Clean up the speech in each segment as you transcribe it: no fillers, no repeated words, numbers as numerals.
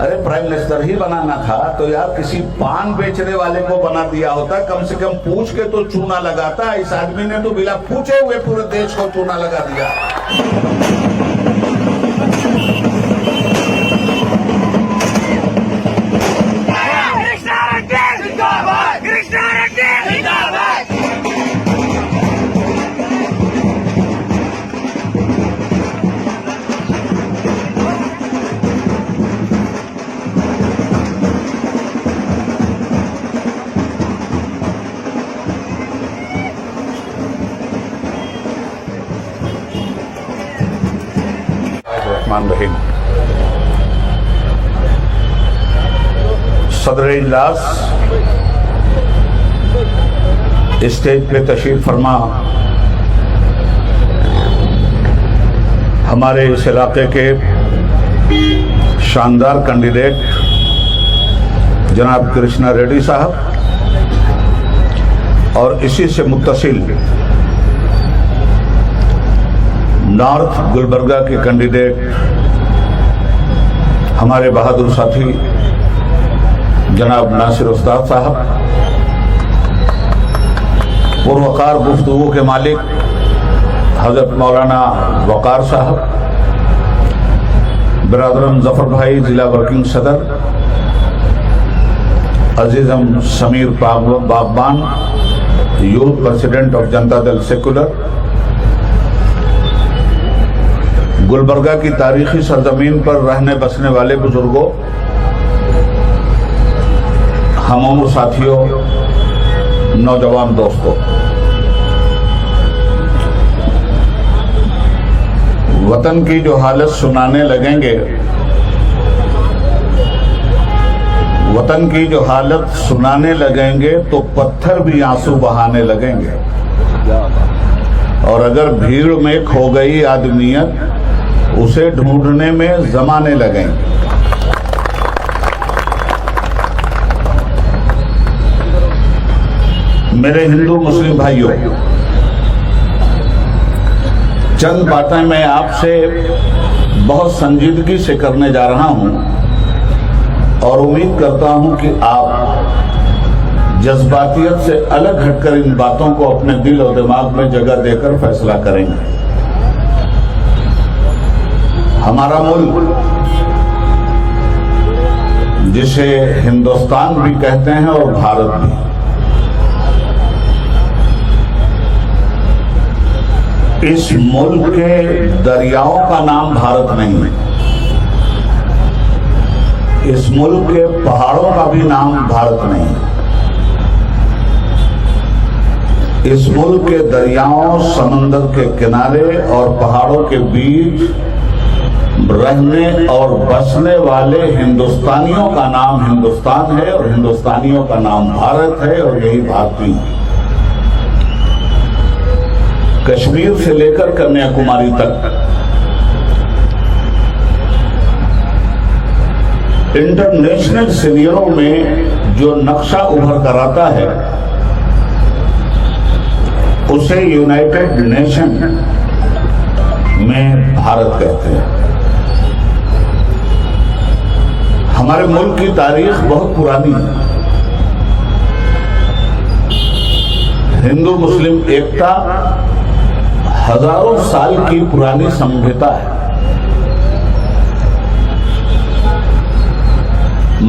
अरे prime minister ही बनाना था तो यार किसी पान बेचने वाले को बना दिया होता, कम से कम पूछ के तो चूना लगाता। इस आदमी ने तो बिना पूछे हुए पूरे देश को चूना लगा दिया। रहीम। सदर इजलास स्टेज पे तशरीफ फरमा हमारे इस इलाके के शानदार कैंडिडेट जनाब कृष्णा रेड्डी साहब और इसी से मुत्तसिल नॉर्थ गुलबर्गा के कैंडिडेट हमारे बहादुर साथी जनाब नासिर उस्ताद साहब, पुरवकार गुफ्तगू के मालिक हजरत मौलाना वकार साहब, बिरादरम जफर भाई जिला वर्किंग सदर, अजीजम समीर बागबान youth president of Janata Dal secular, Gulbarga की तारीखी सरजमीन पर रहने बसने वाले बुजुर्गों, हम साथियों, नौजवान दोस्तों, वतन की जो हालत सुनाने लगेंगे, वतन की जो हालत सुनाने लगेंगे तो पत्थर भी आंसू बहाने लगेंगे। और अगर भीड़ में खो गई आदमियत उसे ढूंढने में जमाने लगेंगे। मेरे हिंदू मुस्लिम भाइयों, चंद बातें मैं आपसे बहुत संजीदगी से करने जा रहा हूं और उम्मीद करता हूं कि आप जज्बातियत से अलग हटकर इन बातों को अपने दिल और दिमाग में जगह देकर फैसला करेंगे। हमारा मुल्क, जिसे हिंदुस्तान भी कहते हैं और भारत भी, इस मुल्क के दरियाओं का नाम भारत नहीं है, इस मुल्क के पहाड़ों का भी नाम भारत नहीं है। इस मुल्क के दरियाओं, समंदर के किनारे और पहाड़ों के बीच रहने और बसने वाले हिंदुस्तानियों का नाम हिंदुस्तान है और हिंदुस्तानियों का नाम भारत है और यही भारतीय है। कश्मीर से लेकर कन्याकुमारी तक इंटरनेशनल सीनियरों में जो नक्शा उभर कर आता है उसे यूनाइटेड नेशन में भारत कहते हैं। हमारे मुल्क की तारीख बहुत पुरानी है। हिंदू मुस्लिम एकता हजारों साल की पुरानी संहिता है।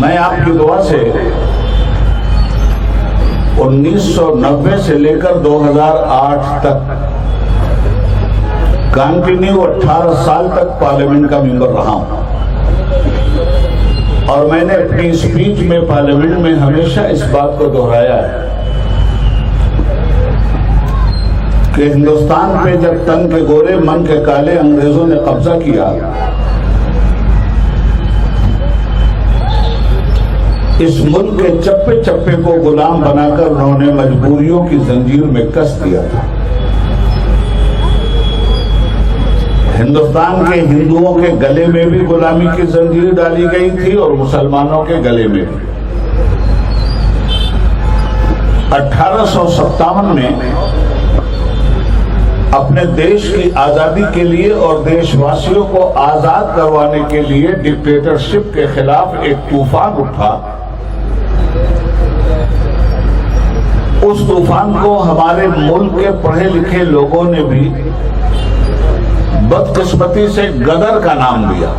मैं आपकी दुआ से 1990 से लेकर 2008 तक कंटिन्यू 18 साल तक पार्लियामेंट का मेंबर रहा हूं और मैंने अपनी स्पीच में पार्लियामेंट में हमेशा इस बात को दोहराया है कि हिंदुस्तान पे जब तन के गोरे मन के काले अंग्रेजों ने कब्जा किया, इस मुल्क के चप्पे चप्पे को गुलाम बनाकर उन्होंने मजबूरियों की जंजीर में कस दिया था। हिंदुस्तान के हिंदुओं के गले में भी गुलामी की जंजीर डाली गई थी और मुसलमानों के गले में भी। 1857 में अपने देश की आजादी के लिए और देशवासियों को आजाद करवाने के लिए डिक्टेटरशिप के खिलाफ एक तूफान उठा। उस तूफान को हमारे मुल्क के पढ़े लिखे लोगों ने भी बदकिस्मती से गदर का नाम दिया।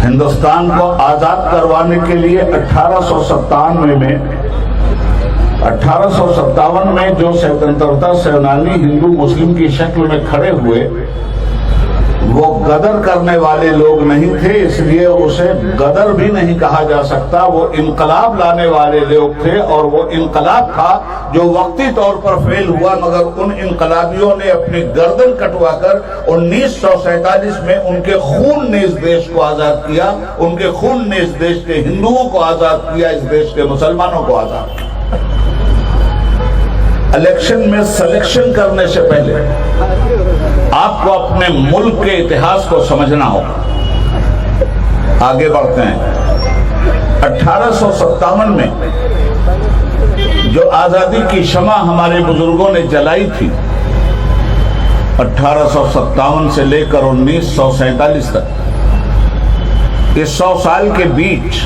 हिंदुस्तान को आजाद करवाने के लिए 1857 में जो स्वतंत्रता सेनानी हिंदू मुस्लिम की शक्ल में खड़े हुए, वो गदर करने वाले लोग नहीं थे, इसलिए उसे गदर भी नहीं कहा जा सकता। वो इनकलाब लाने वाले लोग थे और वो इनकलाब था जो वक्ती तौर पर फेल हुआ, मगर उन इनकलाबियों ने अपनी गर्दन कटवाकर 1947 में उनके खून ने इस देश को आजाद किया, उनके खून ने इस देश के हिंदुओं को आजाद किया, इस देश के मुसलमानों को आजाद किया। इलेक्शन में सिलेक्शन करने से पहले आपको अपने मुल्क के इतिहास को समझना होगा। आगे बढ़ते हैं। 1857 में जो आजादी की शमा हमारे बुजुर्गों ने जलाई थी, 1857 से लेकर 1947 तक, इस 100 साल के बीच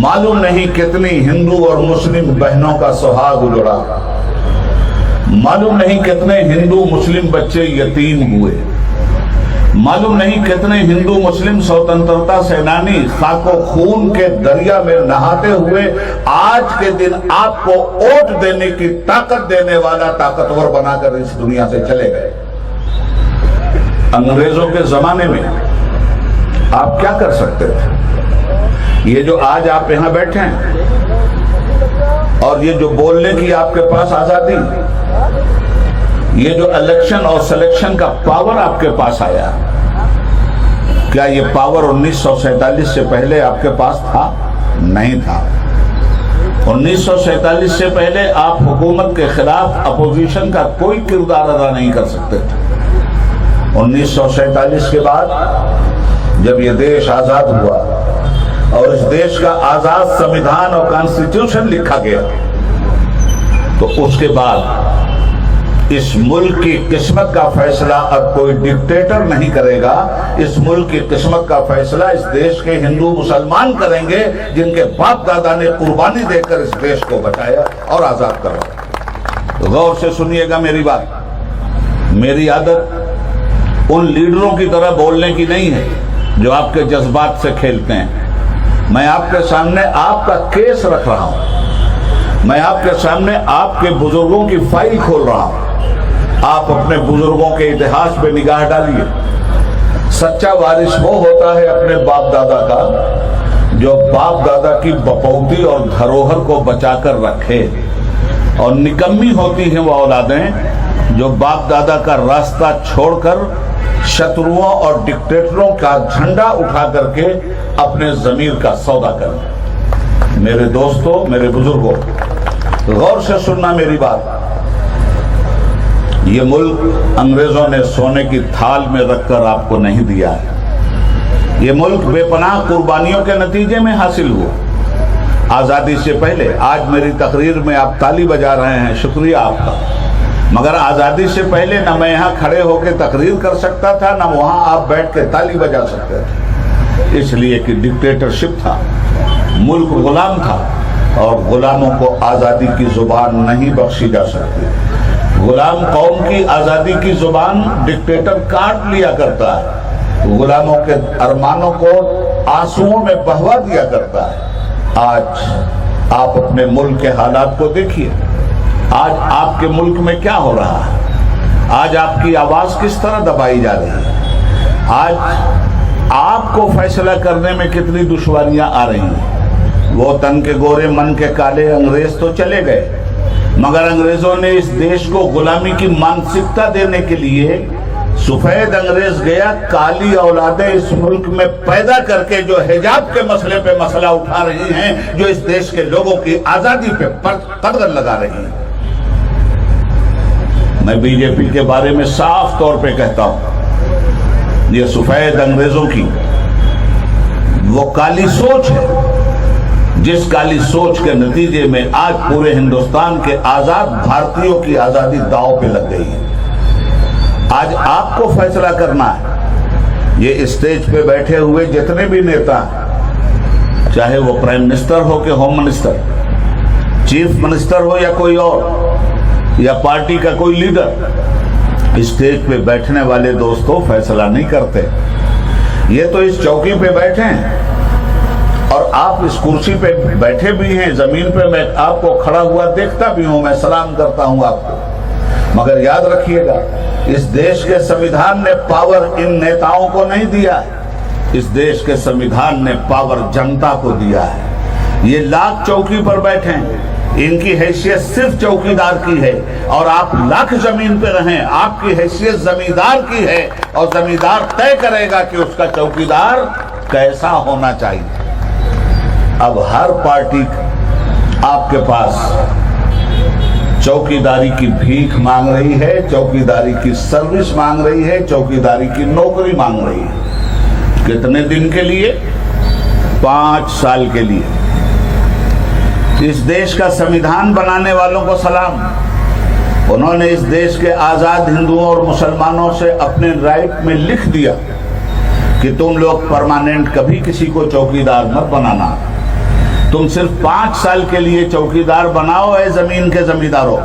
मालूम नहीं कितनी हिंदू और मुस्लिम बहनों का सुहाग उजड़ा, मालूम नहीं कितने हिंदू मुस्लिम बच्चे यतीम हुए, मालूम नहीं कितने हिंदू मुस्लिम स्वतंत्रता सेनानी खाको खून के दरिया में नहाते हुए आज के दिन आपको वोट देने की ताकत देने वाला ताकतवर बनाकर इस दुनिया से चले गए। अंग्रेजों के जमाने में आप क्या कर सकते थे? ये जो आज आप यहां बैठे हैं और ये जो बोलने की आपके पास आजादी, ये जो इलेक्शन और सिलेक्शन का पावर आपके पास आया, क्या ये पावर 1947 से पहले आपके पास था? नहीं था। 1947 से पहले आप हुकूमत के खिलाफ अपोजिशन का कोई किरदार अदा नहीं कर सकते थे। 1947 के बाद जब ये देश आजाद हुआ और इस देश का आजाद संविधान और कॉन्स्टिट्यूशन लिखा गया, तो उसके बाद इस मुल्क की किस्मत का फैसला अब कोई डिक्टेटर नहीं करेगा। इस मुल्क की किस्मत का फैसला इस देश के हिंदू मुसलमान करेंगे, जिनके बाप दादा ने कुर्बानी देकर इस देश को बचाया और आजाद करवाया। गौर से सुनिएगा मेरी बात। मेरी आदत उन लीडरों की तरह बोलने की नहीं है जो आपके जज्बात से खेलते हैं। मैं आपके सामने आपका केस रख रहा हूं, मैं आपके सामने आपके बुजुर्गों की फाइल खोल रहा हूं। आप अपने बुजुर्गों के इतिहास पे निगाह डालिए। सच्चा वारिस वो होता है अपने बाप दादा का, जो बाप दादा की बपौती और धरोहर को बचाकर रखे, और निकम्मी होती हैं वो औलादें जो बाप दादा का रास्ता छोड़कर शत्रुओं और डिक्टेटरों का झंडा उठा करके अपने जमीर का सौदा करें। मेरे दोस्तों, मेरे बुजुर्गों, गौर से सुनना मेरी बात। ये मुल्क अंग्रेजों ने सोने की थाल में रखकर आपको नहीं दिया है। ये मुल्क बेपनाह कुर्बानियों के नतीजे में हासिल हुआ। आजादी से पहले, आज मेरी तकरीर में आप ताली बजा रहे हैं, शुक्रिया आपका, मगर आजादी से पहले न मैं यहाँ खड़े होकर तकरीर कर सकता था, न वहां आप बैठ के ताली बजा सकते थे, इसलिए कि डिक्टेटरशिप था, मुल्क गुलाम था, और गुलामों को आजादी की जुबान नहीं बख्शी जा सकती। गुलाम कौम की आजादी की जुबान डिक्टेटर काट लिया करता है, गुलामों के अरमानों को आंसुओं में बहवा दिया करता है। आज आप अपने मुल्क के हालात को देखिए। आज आपके मुल्क में क्या हो रहा है? आज आपकी आवाज किस तरह दबाई जा रही है? आज आपको फैसला करने में कितनी दुश्वारियां आ रही हैं। वो तन के गोरे मन के काले अंग्रेज तो चले गए, मगर अंग्रेजों ने इस देश को गुलामी की मानसिकता देने के लिए सफेद अंग्रेज गया, काली औलादें इस मुल्क में पैदा करके जो हिजाब के मसले पे मसला उठा रही हैं, जो इस देश के लोगों की आजादी पे कदर लगा रही हैं। मैं बीजेपी के बारे में साफ तौर पे कहता हूं, ये सफेद अंग्रेजों की वो काली सोच है जिस काली सोच के नतीजे में आज पूरे हिंदुस्तान के आजाद भारतीयों की आजादी दांव पे लग गई है। आज आपको फैसला करना है। ये स्टेज पे बैठे हुए जितने भी नेता, चाहे वो प्राइम मिनिस्टर हो कि होम मिनिस्टर, चीफ मिनिस्टर हो या कोई और, या पार्टी का कोई लीडर, स्टेज पे बैठने वाले दोस्तों फैसला नहीं करते। ये तो इस चौकी पे बैठे हैं और आप इस कुर्सी पे बैठे भी हैं, जमीन पे मैं आपको खड़ा हुआ देखता भी हूं, मैं सलाम करता हूं आपको। मगर याद रखिएगा, इस देश के संविधान ने पावर इन नेताओं को नहीं दिया है। इस देश के संविधान ने पावर जनता को दिया है। ये लाख चौकी पर बैठे हैं, इनकी हैसियत सिर्फ चौकीदार की है, और आप लाख जमीन पे रहें, आपकी हैसियत जमींदार की है, और जमींदार तय करेगा कि उसका चौकीदार कैसा होना चाहिए। अब हर पार्टी आपके पास चौकीदारी की भीख मांग रही है, चौकीदारी की सर्विस मांग रही है, चौकीदारी की नौकरी मांग रही है। कितने दिन के लिए? 5 साल के लिए। इस देश का संविधान बनाने वालों को सलाम। उन्होंने इस देश के आजाद हिंदुओं और मुसलमानों से अपने राइट में लिख दिया कि तुम लोग परमानेंट कभी किसी को चौकीदार मत बनाना, तुम सिर्फ 5 साल के लिए चौकीदार बनाओ है जमीन के जमींदारों।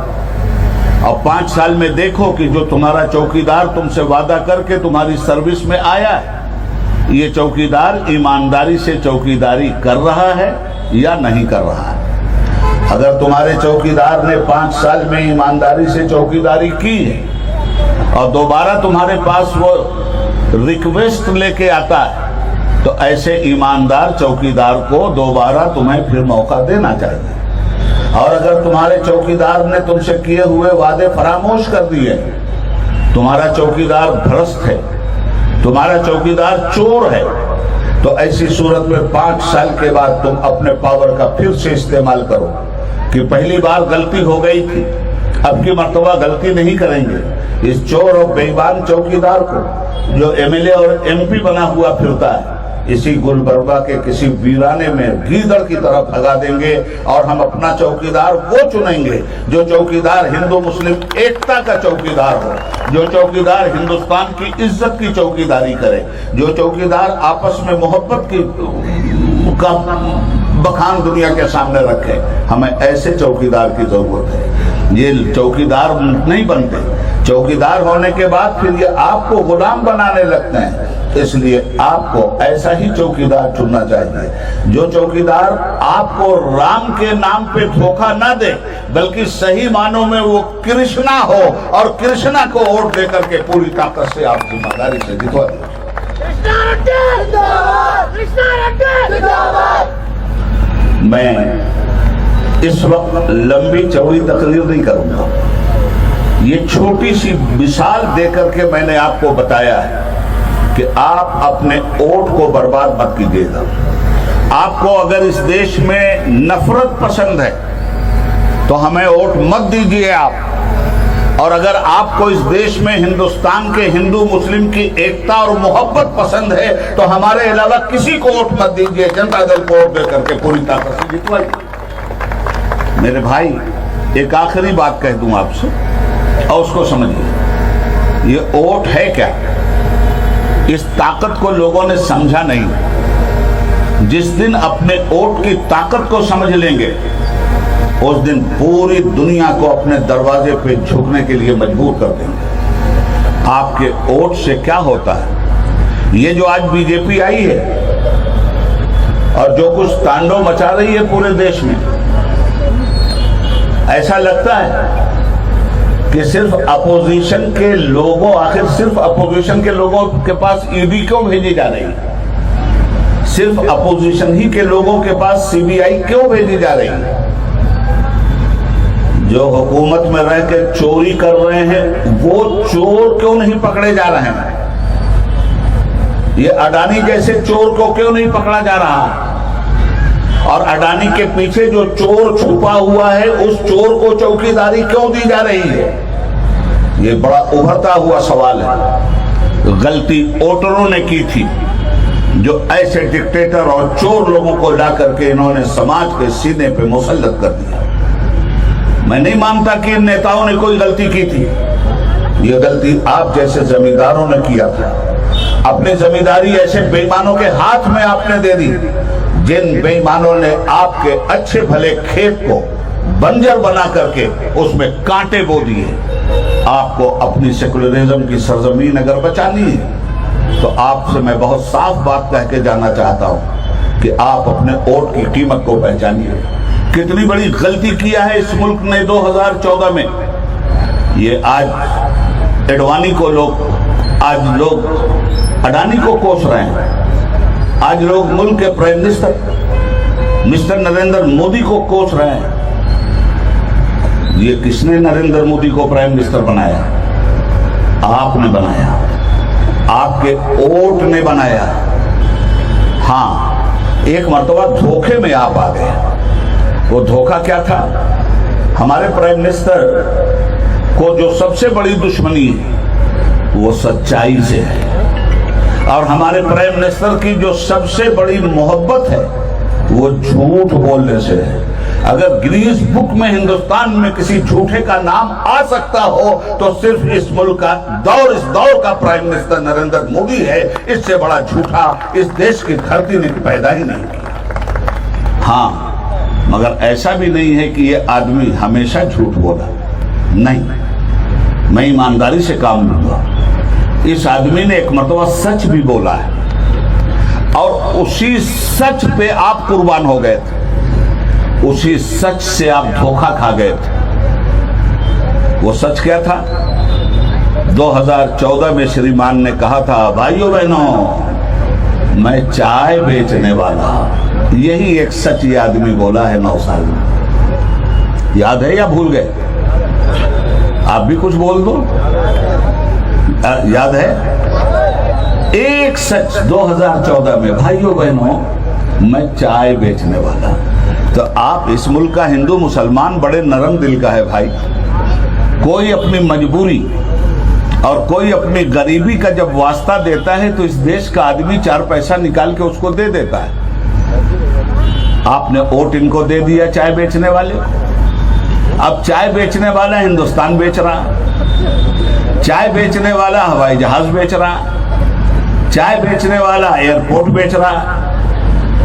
और 5 साल में देखो कि जो तुम्हारा चौकीदार तुमसे वादा करके तुम्हारी सर्विस में आया है, ये चौकीदार ईमानदारी से चौकीदारी कर रहा है या नहीं कर रहा है। अगर तुम्हारे चौकीदार ने 5 साल में ईमानदारी से चौकीदारी की है और दोबारा तुम्हारे पास वो रिक्वेस्ट लेके आता है, तो ऐसे ईमानदार चौकीदार को दोबारा तुम्हें फिर मौका देना चाहिए। और अगर तुम्हारे चौकीदार ने तुमसे किए हुए वादे फरामोश कर दिए, तुम्हारा चौकीदार भ्रष्ट है, तुम्हारा चौकीदार चोर है, तो ऐसी सूरत में 5 साल के बाद तुम अपने पावर का फिर से इस्तेमाल करो कि पहली बार गलती हो गई थी, अब की मर्तबा गलती नहीं करेंगे। इस चोर और बेईमान चौकीदार को जो एमएलए और एमपी बना हुआ फिरता है, इसी गुलबर्गा के किसी वीराने में गीदड़ की तरह भगा देंगे, और हम अपना चौकीदार वो चुनेंगे जो चौकीदार हिंदू मुस्लिम एकता का चौकीदार हो, जो चौकीदार हिंदुस्तान की इज्जत की चौकीदारी करे, जो चौकीदार आपस में मोहब्बत की का बखान दुनिया के सामने रखे। हमें ऐसे चौकीदार की जरूरत है। ये चौकीदार नहीं बनते, चौकीदार होने के बाद फिर ये आपको गुलाम बनाने लगते हैं। इसलिए आपको ऐसा ही चौकीदार चुनना चाहिए, जो चौकीदार आपको राम के नाम पे धोखा ना दे, बल्कि सही मानों में वो कृष्णा हो, और कृष्णा को वोट देकर के पूरी ताकत से आप जिम्मेदारी से जितवा दें। मैं इस वक्त लंबी चौड़ी तकरीर नहीं करूंगा। ये छोटी सी मिसाल देकर के मैंने आपको बताया है कि आप अपने वोट को बर्बाद मत कीजिएगा। आपको अगर इस देश में नफरत पसंद है तो हमें वोट मत दीजिए आप। और अगर आपको इस देश में हिंदुस्तान के हिंदू मुस्लिम की एकता और मोहब्बत पसंद है तो हमारे अलावा किसी को वोट मत दीजिए। जनता दल को वोट देकर के पूरी ताकत से जितवाइए। मेरे भाई, एक आखिरी बात कह दूं आपसे और उसको समझिए। ये वोट है क्या, इस ताकत को लोगों ने समझा नहीं। जिस दिन अपने वोट की ताकत को समझ लेंगे, उस दिन पूरी दुनिया को अपने दरवाजे पे झुकने के लिए मजबूर कर देंगे। आपके वोट से क्या होता है? ये जो आज बीजेपी आई है और जो कुछ तांडव मचा रही है पूरे देश में, ऐसा लगता है कि सिर्फ अपोजिशन के लोगों, आखिर सिर्फ अपोजिशन के लोगों के पास ईडी क्यों भेजी जा रही है? सिर्फ अपोजिशन ही के लोगों के पास सीबीआई क्यों भेजी जा रही है? जो हुकूमत में रह के चोरी कर रहे हैं वो चोर क्यों नहीं पकड़े जा रहे हैं? ये अडानी जैसे चोर को क्यों नहीं पकड़ा जा रहा? और अडानी के पीछे जो चोर छुपा हुआ है उस चोर को चौकीदारी क्यों दी जा रही है? ये बड़ा उभरता हुआ सवाल है। गलती वोटरों ने की थी, जो ऐसे डिक्टेटर और चोर लोगों को ला करके इन्होंने समाज के सीने पे मुसल्लत कर दिया। मैं नहीं मानता कि इन नेताओं ने कोई गलती की थी। ये गलती आप जैसे जमींदारों ने किया था। अपनी जमींदारी ऐसे बेईमानों के हाथ में आपने दे दी, जिन बेईमानों ने आपके अच्छे भले खेत को बंजर बना करके उसमें कांटे बो दिए। आपको अपनी सेकुलरिज्म की सरजमीन अगर बचानी है तो आपसे मैं बहुत साफ बात कह के जाना चाहता हूं कि आप अपने वोट की कीमत को पहचानिए। कितनी बड़ी गलती किया है इस मुल्क ने 2014 में। ये आज एडवाणी को लोग अडानी को कोस रहे हैं। आज लोग मुल्क के prime minister mister Narendra Modi को कोस रहे हैं। ये किसने नरेंद्र मोदी को प्राइम मिनिस्टर बनाया? आपने बनाया, आपके वोट ने बनाया। हाँ, एक मर्तबा धोखे में आप आ गए। वो धोखा क्या था? हमारे प्राइम मिनिस्टर को जो सबसे बड़ी दुश्मनी है वो सच्चाई से है, और हमारे प्राइम मिनिस्टर की जो सबसे बड़ी मोहब्बत है वो झूठ बोलने से है। अगर गिनीज बुक में हिंदुस्तान में किसी झूठे का नाम आ सकता हो तो सिर्फ इस मुल्क का इस दौर का प्राइम मिनिस्टर नरेंद्र मोदी है। इससे बड़ा झूठा इस देश की धरती ने पैदा ही नहीं किया। हाँ, मगर ऐसा भी नहीं है कि ये आदमी हमेशा झूठ बोला। नहीं, मैं ईमानदारी से काम लूंगा। इस आदमी ने एक मर्तबा सच भी बोला है, और उसी सच पे आप कुर्बान हो गए थे। उसी सच से आप धोखा खा गए थे। वो सच क्या था? 2014 में श्रीमान ने कहा था, भाइयों बहनों, मैं चाय बेचने वाला। यही एक सच ये आदमी बोला है 9 साल में। याद है या भूल गए? आप भी कुछ बोल दो। याद है? एक सच 2014 में, भाइयों बहनों, मैं चाय बेचने वाला। तो आप इस मुल्क का हिंदू मुसलमान बड़े नरम दिल का है भाई। कोई अपनी मजबूरी और कोई अपनी गरीबी का जब वास्ता देता है तो इस देश का आदमी 4 पैसा निकाल के उसको दे देता है। आपने वोट इनको दे दिया, चाय बेचने वाले। अब चाय बेचने वाला हिंदुस्तान बेच रहा, चाय बेचने वाला हवाई जहाज बेच रहा, चाय बेचने वाला एयरपोर्ट बेच रहा,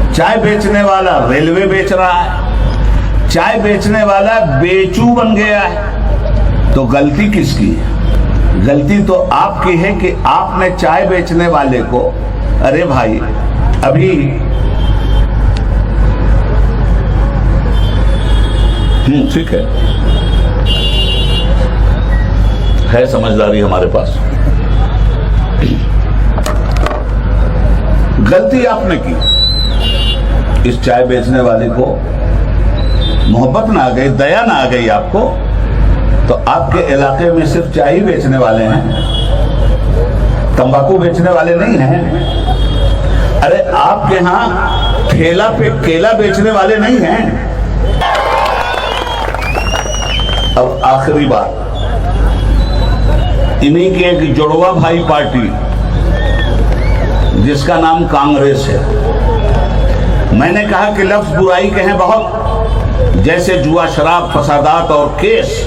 चाय बेचने वाला रेलवे बेच रहा है, चाय बेचने वाला बेचू बन गया है। तो गलती किसकी है? गलती तो आपकी है कि आपने चाय बेचने वाले को, अरे भाई अभी ठीक है समझदारी हमारे पास। गलती आपने की। इस चाय बेचने वाले को मोहब्बत ना आ गई, दया ना आ गई आपको, तो आपके इलाके में सिर्फ चाय ही बेचने वाले हैं, तंबाकू बेचने वाले नहीं हैं। अरे आपके यहाँ ठेला पे केला बेचने वाले नहीं हैं। अब आखिरी बात, इन्हीं की एक जुड़वा भाई पार्टी जिसका नाम कांग्रेस है। मैंने कहा कि लफ्ज बुराई के हैं बहुत, जैसे जुआ, शराब, फसादात और केस।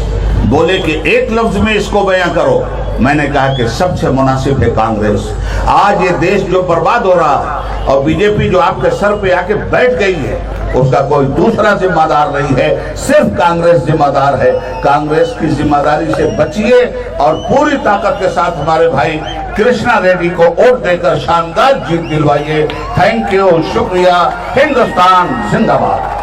बोले कि एक लफ्ज में इसको बयां करो। मैंने कहा कि सबसे मुनासिब है कांग्रेस। आज ये देश जो बर्बाद हो रहा है और बीजेपी जो आपके सर पे आके बैठ गई है, उसका कोई दूसरा जिम्मेदार नहीं है, सिर्फ कांग्रेस जिम्मेदार है। कांग्रेस की जिम्मेदारी से बचिए और पूरी ताकत के साथ हमारे भाई कृष्णा रेड्डी को वोट देकर शानदार जीत दिलवाइए। थैंक यू, शुक्रिया। हिंदुस्तान जिंदाबाद।